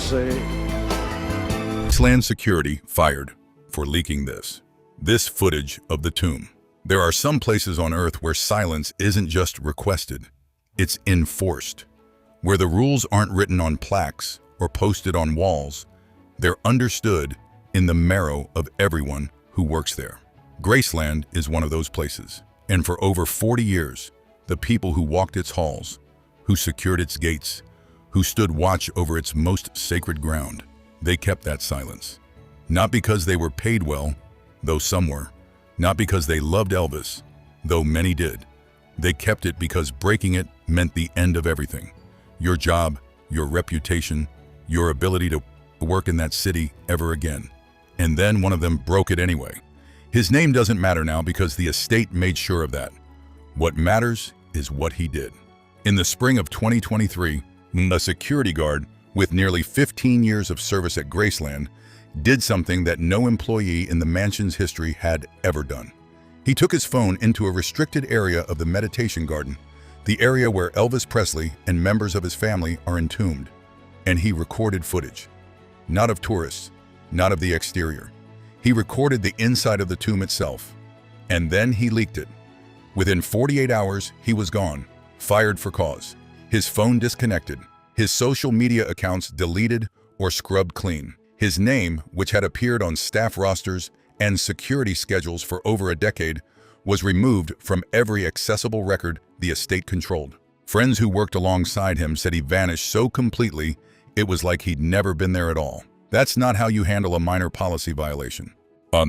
say. Graceland security fired for leaking this footage of the tomb. There are some places on Earth where silence isn't just requested, it's enforced. Where the rules aren't written on plaques or posted on walls, they're understood in the marrow of everyone who works there. Graceland is one of those places, and for over 40 years, the people who walked its halls, who secured its gates, who stood watch over its most sacred ground, they kept that silence. Not because they were paid well, though some were, not because they loved Elvis, though many did. They kept it because breaking it meant the end of everything. Your job, your reputation, your ability to work in that city ever again. And then one of them broke it anyway. His name doesn't matter now because the estate made sure of that. What matters is what he did. In the spring of 2023, a security guard with nearly 15 years of service at Graceland did something that no employee in the mansion's history had ever done. He took his phone into a restricted area of the meditation garden, the area where Elvis Presley and members of his family are entombed, and he recorded footage. Not of tourists, not of the exterior. He recorded the inside of the tomb itself, and then he leaked it. Within 48 hours, he was gone, fired for cause. His phone disconnected, his social media accounts deleted or scrubbed clean. His name, which had appeared on staff rosters and security schedules for over a decade, was removed from every accessible record the estate controlled. Friends who worked alongside him said he vanished so completely it was like he'd never been there at all. That's not how you handle a minor policy violation.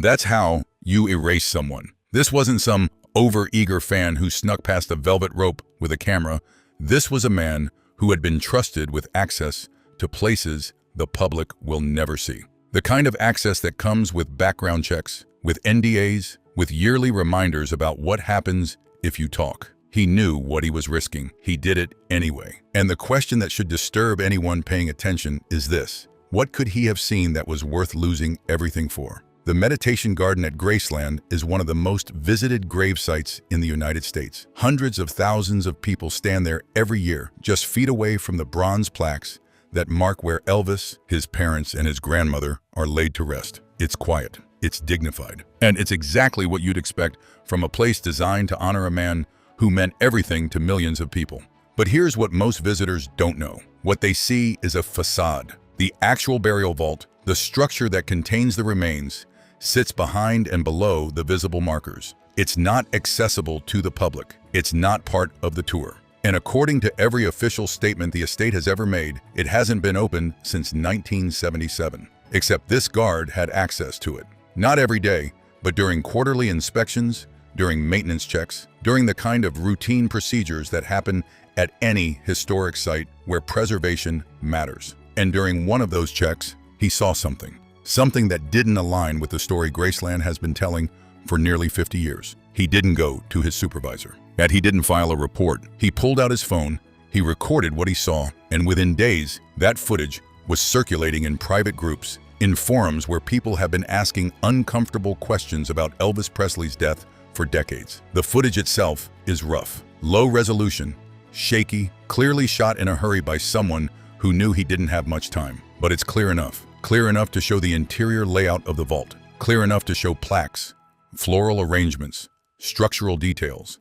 That's how you erase someone. This wasn't some over-eager fan who snuck past a velvet rope with a camera. This was a man who had been trusted with access to places the public will never see. The kind of access that comes with background checks, with NDAs, with yearly reminders about what happens if you talk. He knew what he was risking. He did it anyway. And the question that should disturb anyone paying attention is this: what could he have seen that was worth losing everything for? The meditation garden at Graceland is one of the most visited grave sites in the United States. Hundreds of thousands of people stand there every year, just feet away from the bronze plaques that mark where Elvis, his parents, and his grandmother are laid to rest. It's quiet, it's dignified, and it's exactly what you'd expect from a place designed to honor a man who meant everything to millions of people. But here's what most visitors don't know. What they see is a facade. The actual burial vault, the structure that contains the remains, sits behind and below the visible markers. It's not accessible to the public. It's not part of the tour. And according to every official statement the estate has ever made, it hasn't been opened since 1977. Except this guard had access to it. Not every day, but during quarterly inspections, during maintenance checks, during the kind of routine procedures that happen at any historic site where preservation matters. And during one of those checks, he saw something. Something that didn't align with the story Graceland has been telling for nearly 50 years. He didn't go to his supervisor. And he didn't file a report. He pulled out his phone, he recorded what he saw, and within days, that footage was circulating in private groups, in forums where people have been asking uncomfortable questions about Elvis Presley's death for decades. The footage itself is rough, low resolution, shaky, clearly shot in a hurry by someone who knew he didn't have much time. But it's clear enough to show the interior layout of the vault, clear enough to show plaques, floral arrangements, structural details,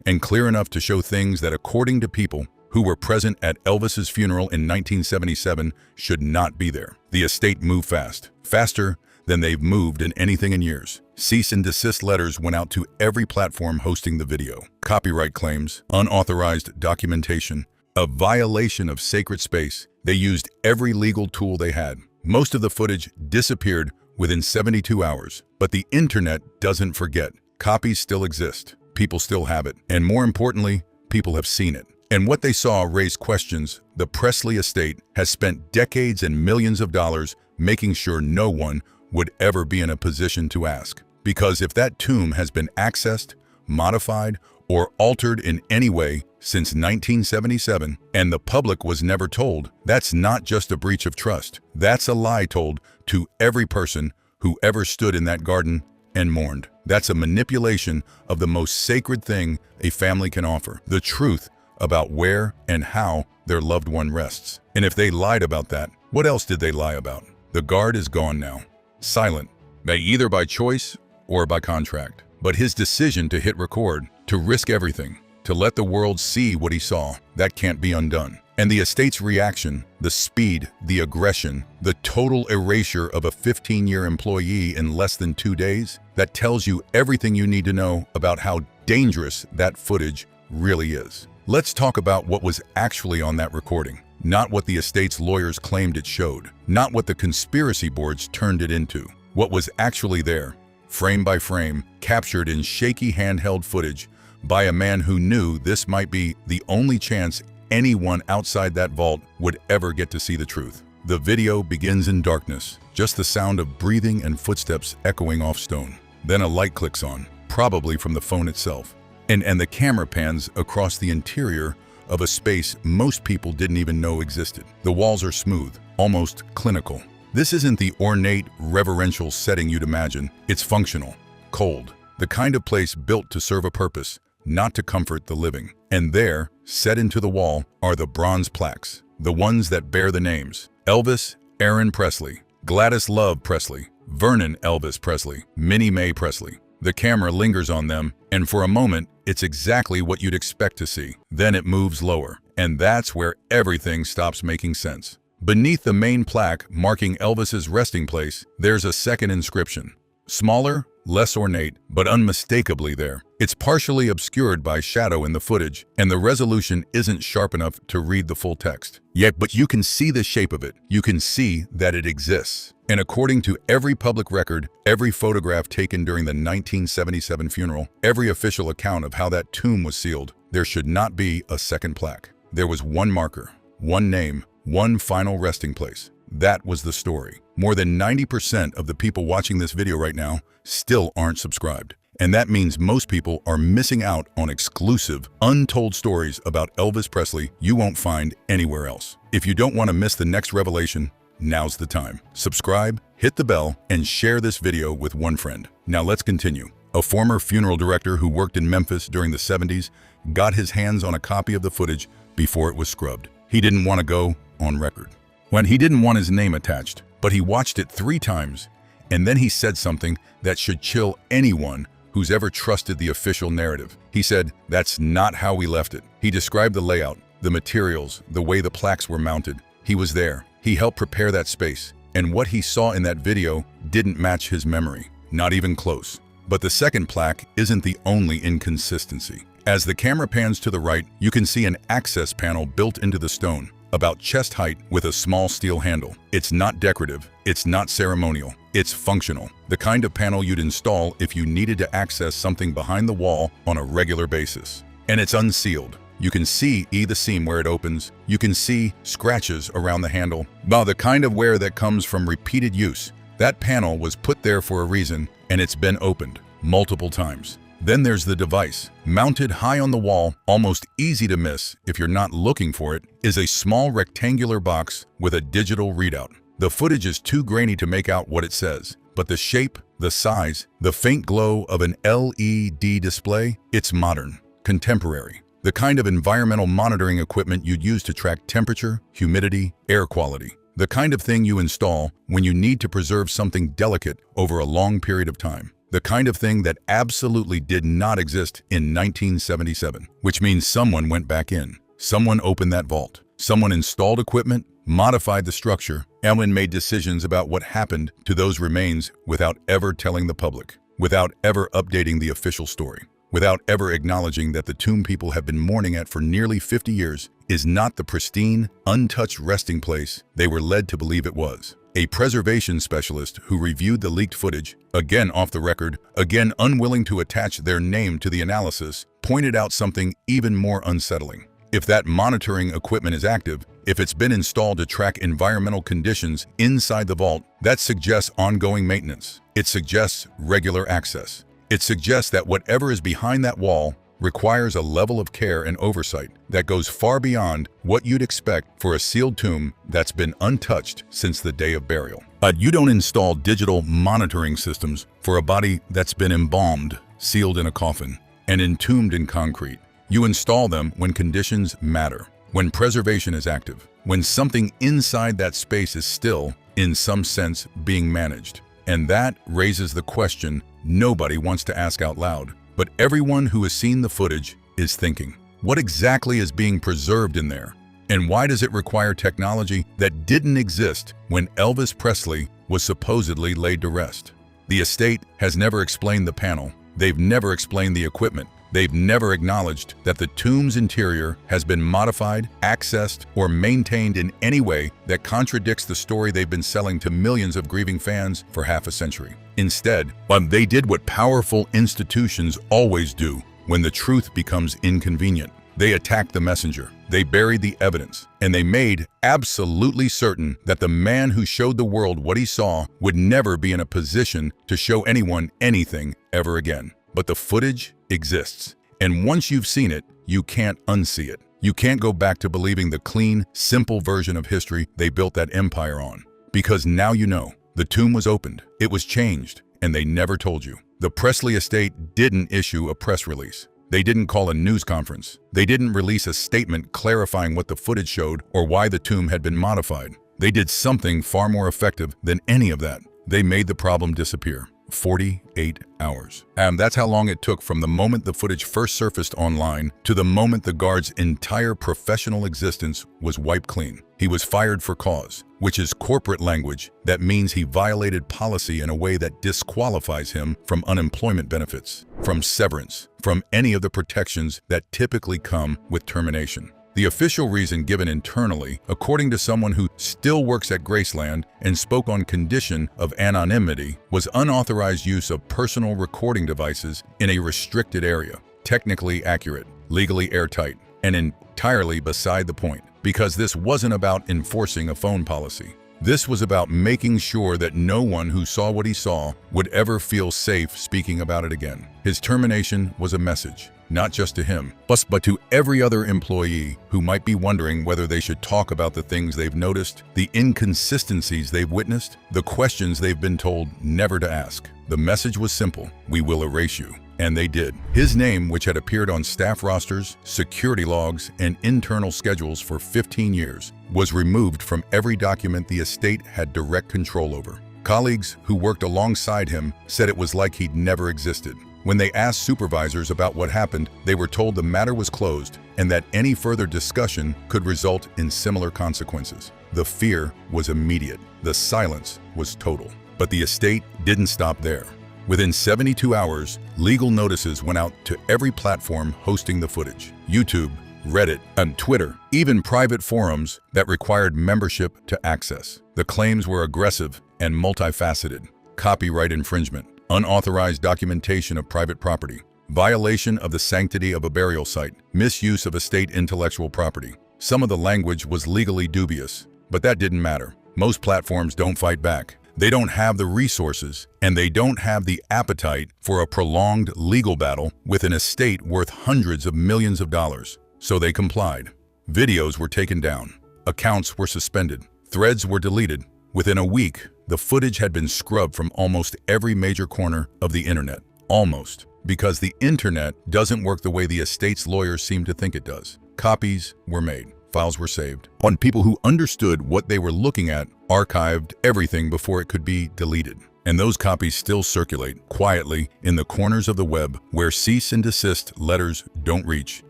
and clear enough to show things that, according to people who were present at Elvis's funeral in 1977, should not be there. The estate moved fast, faster than they've moved in anything in years. Cease and desist letters went out to every platform hosting the video. Copyright claims, unauthorized documentation, a violation of sacred space. They used every legal tool they had. Most of the footage disappeared within 72 hours, but the internet doesn't forget. Copies still exist. People still have it. And more importantly, people have seen it. And what they saw raised questions the Presley estate has spent decades and millions of dollars making sure no one would ever be in a position to ask. Because if that tomb has been accessed, modified, or altered in any way since 1977, and the public was never told, that's not just a breach of trust. That's a lie told to every person who ever stood in that garden and mourned. That's a manipulation of the most sacred thing a family can offer, the truth about where and how their loved one rests. And if they lied about that, what else did they lie about? The guard is gone now, silent, either by choice or by contract. But his decision to hit record, to risk everything, to let the world see what he saw, that can't be undone. And the estate's reaction, the speed, the aggression, the total erasure of a 15-year employee in less than 2 days, that tells you everything you need to know about how dangerous that footage really is. Let's talk about what was actually on that recording. Not what the estate's lawyers claimed it showed. Not what the conspiracy boards turned it into. What was actually there, frame by frame, captured in shaky handheld footage by a man who knew this might be the only chance anyone outside that vault would ever get to see the truth. The video begins in darkness, just the sound of breathing and footsteps echoing off stone. Then a light clicks on, probably from the phone itself. And the camera pans across the interior of a space most people didn't even know existed. The walls are smooth, almost clinical. This isn't the ornate, reverential setting you'd imagine. It's functional, cold, the kind of place built to serve a purpose, not to comfort the living. And there, set into the wall, are the bronze plaques, the ones that bear the names: Elvis Aaron Presley, Gladys Love Presley, Vernon Elvis Presley, Minnie Mae Presley. The camera lingers on them, and for a moment, it's exactly what you'd expect to see. Then it moves lower, and that's where everything stops making sense. Beneath the main plaque marking Elvis's resting place, there's a second inscription. Smaller, less ornate, but unmistakably there. It's partially obscured by shadow in the footage, and the resolution isn't sharp enough to read the full text. But you can see the shape of it. You can see that it exists. And according to every public record, every photograph taken during the 1977 funeral, every official account of how that tomb was sealed, there should not be a second plaque. There was one marker, one name, one final resting place. That was the story. More than 90% of the people watching this video right now still aren't subscribed. And that means most people are missing out on exclusive, untold stories about Elvis Presley you won't find anywhere else. If you don't want to miss the next revelation, now's the time. Subscribe, hit the bell, and share this video with one friend. Now let's continue. A former funeral director who worked in Memphis during the 70s got his hands on a copy of the footage before it was scrubbed. He didn't want to go on record. When he didn't want his name attached, but he watched it 3 times, and then he said something that should chill anyone who's ever trusted the official narrative. He said, "That's not how we left it." He described the layout, the materials, the way the plaques were mounted. He was there. He helped prepare that space. And what he saw in that video didn't match his memory, not even close. But the second plaque isn't the only inconsistency. As the camera pans to the right, you can see an access panel built into the stone, about chest height with a small steel handle. It's not decorative, it's not ceremonial, it's functional. The kind of panel you'd install if you needed to access something behind the wall on a regular basis. And it's unsealed. You can see the seam where it opens. You can see scratches around the handle. Now, the kind of wear that comes from repeated use. That panel was put there for a reason, and it's been opened multiple times. Then there's the device. Mounted high on the wall, almost easy to miss if you're not looking for it, is a small rectangular box with a digital readout. The footage is too grainy to make out what it says, but the shape, the size, the faint glow of an LED display, it's modern, contemporary. The kind of environmental monitoring equipment you'd use to track temperature, humidity, air quality. The kind of thing you install when you need to preserve something delicate over a long period of time. The kind of thing that absolutely did not exist in 1977, which means someone went back in. Someone opened that vault. Someone installed equipment, modified the structure, and made decisions about what happened to those remains without ever telling the public, without ever updating the official story, without ever acknowledging that the tomb people have been mourning at for nearly 50 years is not the pristine, untouched resting place they were led to believe it was. A preservation specialist who reviewed the leaked footage, again off the record, again unwilling to attach their name to the analysis, pointed out something even more unsettling. If that monitoring equipment is active, if it's been installed to track environmental conditions inside the vault, that suggests ongoing maintenance. It suggests regular access. It suggests that whatever is behind that wall requires a level of care and oversight that goes far beyond what you'd expect for a sealed tomb that's been untouched since the day of burial. But you don't install digital monitoring systems for a body that's been embalmed, sealed in a coffin, and entombed in concrete. You install them when conditions matter. when preservation is active, when something inside that space is still, in some sense, being managed. And that raises the question nobody wants to ask out loud, but everyone who has seen the footage is thinking, what exactly is being preserved in there? And why does it require technology that didn't exist when Elvis Presley was supposedly laid to rest? The estate has never explained the panel. They've never explained the equipment. They've never acknowledged that the tomb's interior has been modified, accessed, or maintained in any way that contradicts the story they've been selling to millions of grieving fans for half a century. Instead, they did what powerful institutions always do when the truth becomes inconvenient. They attacked the messenger, they buried the evidence, and they made absolutely certain that the man who showed the world what he saw would never be in a position to show anyone anything ever again. But the footage exists, and once you've seen it, you can't unsee it. You can't go back to believing the clean, simple version of history they built that empire on. Because now you know, the tomb was opened, it was changed, and they never told you. The Presley estate didn't issue a press release. They didn't call a news conference. They didn't release a statement clarifying what the footage showed or why the tomb had been modified. They did something far more effective than any of that. They made the problem disappear. 48 hours. And that's how long it took from the moment the footage first surfaced online to the moment the guard's entire professional existence was wiped clean. He was fired for cause, which is corporate language that means he violated policy in a way that disqualifies him from unemployment benefits, from severance, from any of the protections that typically come with termination. The official reason given internally, according to someone who still works at Graceland and spoke on condition of anonymity, was unauthorized use of personal recording devices in a restricted area. Technically accurate, legally airtight, and entirely beside the point, because this wasn't about enforcing a phone policy. This was about making sure that no one who saw what he saw would ever feel safe speaking about it again. His termination was a message, not just to him, but to every other employee who might be wondering whether they should talk about the things they've noticed, the inconsistencies they've witnessed, the questions they've been told never to ask. The message was simple: we will erase you. And they did. His name, which had appeared on staff rosters, security logs, and internal schedules for 15 years, was removed from every document the estate had direct control over. Colleagues who worked alongside him said it was like he'd never existed. When they asked supervisors about what happened, they were told the matter was closed and that any further discussion could result in similar consequences. The fear was immediate. The silence was total. But the estate didn't stop there. Within 72 hours, legal notices went out to every platform hosting the footage: YouTube, Reddit, and Twitter, even private forums that required membership to access. The claims were aggressive and multifaceted: copyright infringement, unauthorized documentation of private property, violation of the sanctity of a burial site, misuse of estate intellectual property. Some of the language was legally dubious, but that didn't matter. Most platforms don't fight back. They don't have the resources, and they don't have the appetite for a prolonged legal battle with an estate worth hundreds of millions of dollars. So they complied. Videos were taken down. Accounts were suspended. Threads were deleted. Within a week, the footage had been scrubbed from almost every major corner of the internet. Almost. Because the internet doesn't work the way the estate's lawyers seem to think it does. Copies were made. Files were saved. On people who understood what they were looking at, archived everything before it could be deleted. And those copies still circulate quietly in the corners of the web where cease and desist letters don't reach,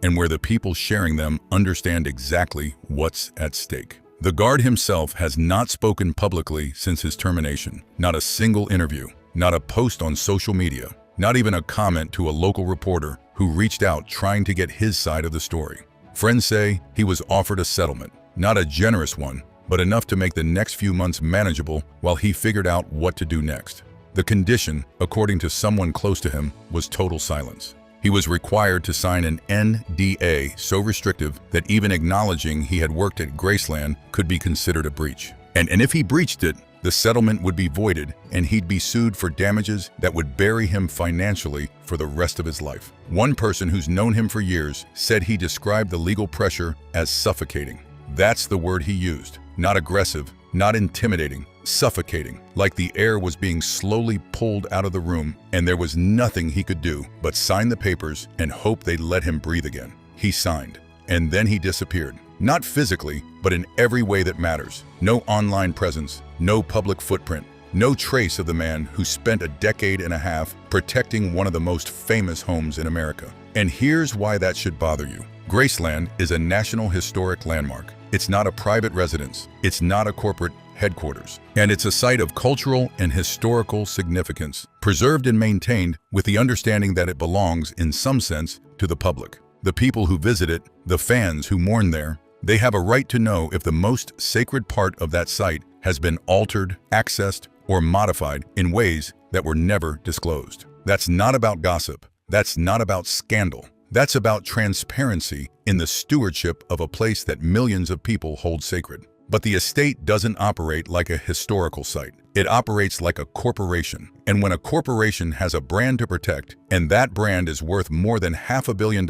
and where the people sharing them understand exactly what's at stake. The guard himself has not spoken publicly since his termination. Not a single interview, not a post on social media, not even a comment to a local reporter who reached out trying to get his side of the story. Friends say he was offered a settlement, not a generous one, but enough to make the next few months manageable while he figured out what to do next. The condition, according to someone close to him, was total silence. He was required to sign an NDA so restrictive that even acknowledging he had worked at Graceland could be considered a breach. And if he breached it, the settlement would be voided and he'd be sued for damages that would bury him financially for the rest of his life. One person who's known him for years said he described the legal pressure as suffocating. That's the word he used. Not aggressive, not intimidating, suffocating, like the air was being slowly pulled out of the room and there was nothing he could do but sign the papers and hope they'd let him breathe again. He signed, and then he disappeared. Not physically, but in every way that matters. No online presence, no public footprint, no trace of the man who spent a decade and a half protecting one of the most famous homes in America. And here's why that should bother you. Graceland is a National Historic Landmark. It's not a private residence. It's not a corporate headquarters. And it's a site of cultural and historical significance, preserved and maintained with the understanding that it belongs, in some sense, to the public. The people who visit it, the fans who mourn there, they have a right to know if the most sacred part of that site has been altered, accessed, or modified in ways that were never disclosed. That's not about gossip. That's not about scandal. That's about transparency in the stewardship of a place that millions of people hold sacred. But the estate doesn't operate like a historical site. It operates like a corporation. And when a corporation has a brand to protect, and that brand is worth more than $500 million,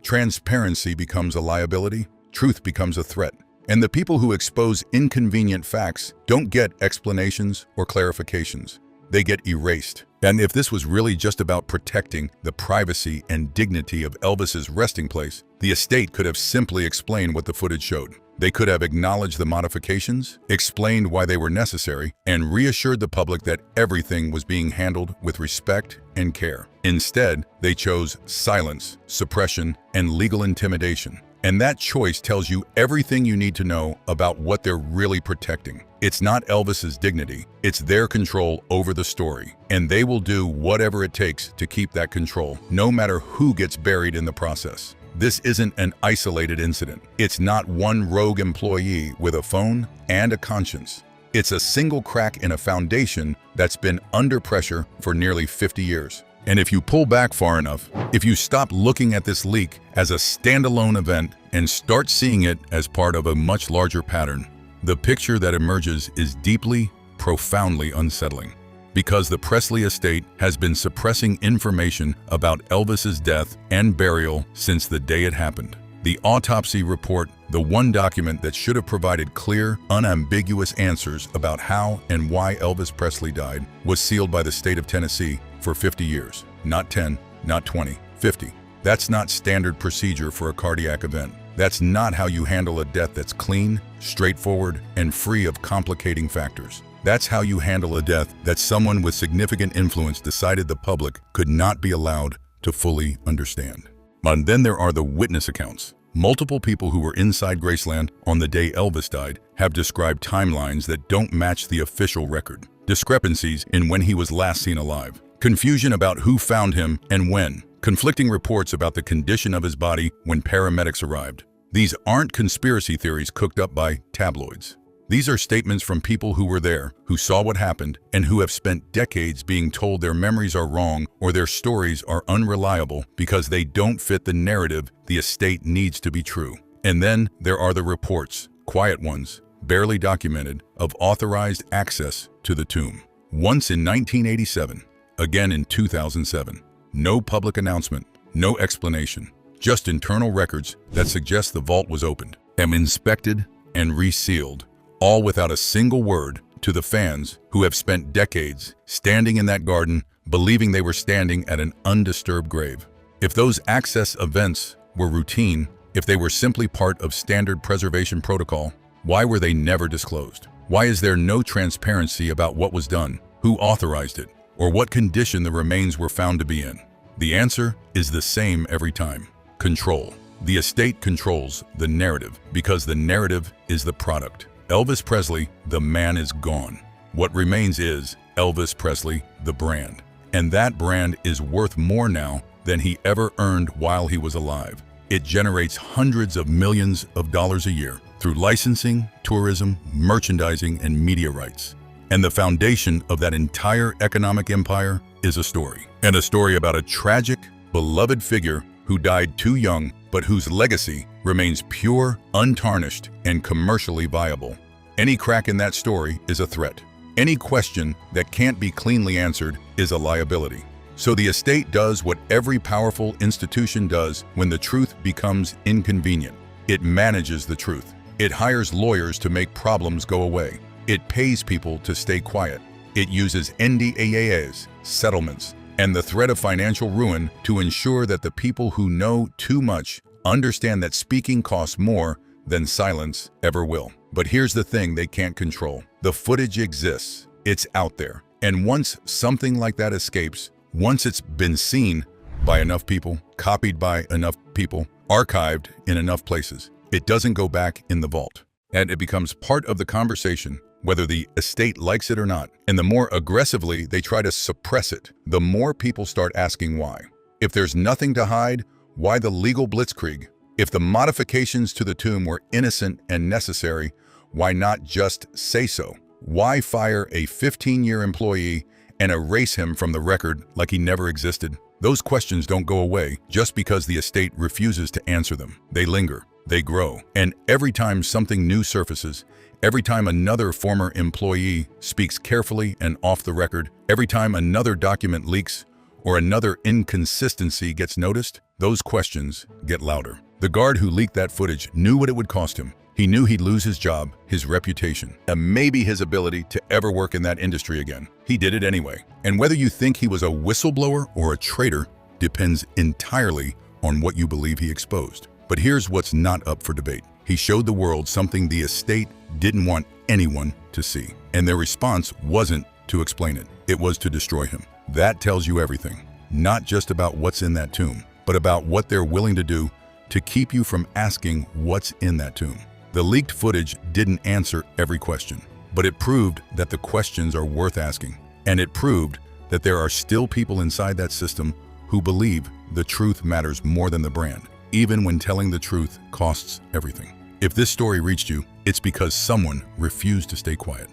transparency becomes a liability, truth becomes a threat. And the people who expose inconvenient facts don't get explanations or clarifications. They get erased. And if this was really just about protecting the privacy and dignity of Elvis's resting place, the estate could have simply explained what the footage showed. They could have acknowledged the modifications, explained why they were necessary, and reassured the public that everything was being handled with respect and care. Instead, they chose silence, suppression, and legal intimidation. And that choice tells you everything you need to know about what they're really protecting. It's not Elvis's dignity, it's their control over the story. And they will do whatever it takes to keep that control, no matter who gets buried in the process. This isn't an isolated incident. It's not one rogue employee with a phone and a conscience. It's a single crack in a foundation that's been under pressure for nearly 50 years. And if you pull back far enough, if you stop looking at this leak as a standalone event and start seeing it as part of a much larger pattern, the picture that emerges is deeply, profoundly unsettling. Because the Presley estate has been suppressing information about Elvis's death and burial since the day it happened. The autopsy report, the one document that should have provided clear, unambiguous answers about how and why Elvis Presley died, was sealed by the state of Tennessee for 50 years. Not 10, not 20, 50. That's not standard procedure for a cardiac event. That's not how you handle a death that's clean, straightforward, and free of complicating factors. That's how you handle a death that someone with significant influence decided the public could not be allowed to fully understand. And then there are the witness accounts. Multiple people who were inside Graceland on the day Elvis died have described timelines that don't match the official record. Discrepancies in when he was last seen alive. Confusion about who found him and when. Conflicting reports about the condition of his body when paramedics arrived. These aren't conspiracy theories cooked up by tabloids. These are statements from people who were there, who saw what happened, and who have spent decades being told their memories are wrong or their stories are unreliable because they don't fit the narrative the estate needs to be true. And then there are the reports, quiet ones, barely documented, of authorized access to the tomb. Once in 1987, again in 2007. No public announcement, no explanation, just internal records that suggest the vault was opened and inspected and resealed. All without a single word to the fans who have spent decades standing in that garden, believing they were standing at an undisturbed grave. If those access events were routine, if they were simply part of standard preservation protocol, why were they never disclosed? Why is there no transparency about what was done, who authorized it, or what condition the remains were found to be in? The answer is the same every time: control. The estate controls the narrative because the narrative is the product. Elvis Presley, the man, is gone. What remains is Elvis Presley, the brand. And that brand is worth more now than he ever earned while he was alive. It generates hundreds of millions of dollars a year through licensing, tourism, merchandising, and media rights. And the foundation of that entire economic empire is a story. And a story about a tragic, beloved figure who died too young, but whose legacy remains pure, untarnished, and commercially viable. Any crack in that story is a threat. Any question that can't be cleanly answered is a liability. So the estate does what every powerful institution does when the truth becomes inconvenient. It manages the truth. It hires lawyers to make problems go away. It pays people to stay quiet. It uses NDAs, settlements, and the threat of financial ruin to ensure that the people who know too much understand that speaking costs more than silence ever will. But here's the thing they can't control. The footage exists. It's out there. And once something like that escapes, once it's been seen by enough people, copied by enough people, archived in enough places, it doesn't go back in the vault. And it becomes part of the conversation, whether the estate likes it or not. And the more aggressively they try to suppress it, the more people start asking why. If there's nothing to hide, why the legal blitzkrieg? If the modifications to the tomb were innocent and necessary, why not just say so? Why fire a 15-year employee and erase him from the record like he never existed? Those questions don't go away just because the estate refuses to answer them. They linger, they grow, and every time something new surfaces, every time another former employee speaks carefully and off the record, every time another document leaks or another inconsistency gets noticed, those questions get louder. The guard who leaked that footage knew what it would cost him. He knew he'd lose his job, his reputation, and maybe his ability to ever work in that industry again. He did it anyway. And whether you think he was a whistleblower or a traitor depends entirely on what you believe he exposed. But here's what's not up for debate. He showed the world something the estate didn't want anyone to see. And their response wasn't to explain it. It was to destroy him. That tells you everything. Not just about what's in that tomb, but about what they're willing to do to keep you from asking what's in that tomb. The leaked footage didn't answer every question, but it proved that the questions are worth asking. And it proved that there are still people inside that system who believe the truth matters more than the brand, even when telling the truth costs everything. If this story reached you, it's because someone refused to stay quiet.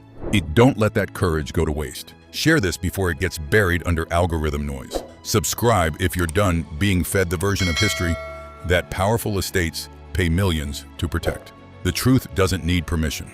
Don't let that courage go to waste. Share this before it gets buried under algorithm noise. Subscribe if you're done being fed the version of history that powerful estates pay millions to protect. The truth doesn't need permission.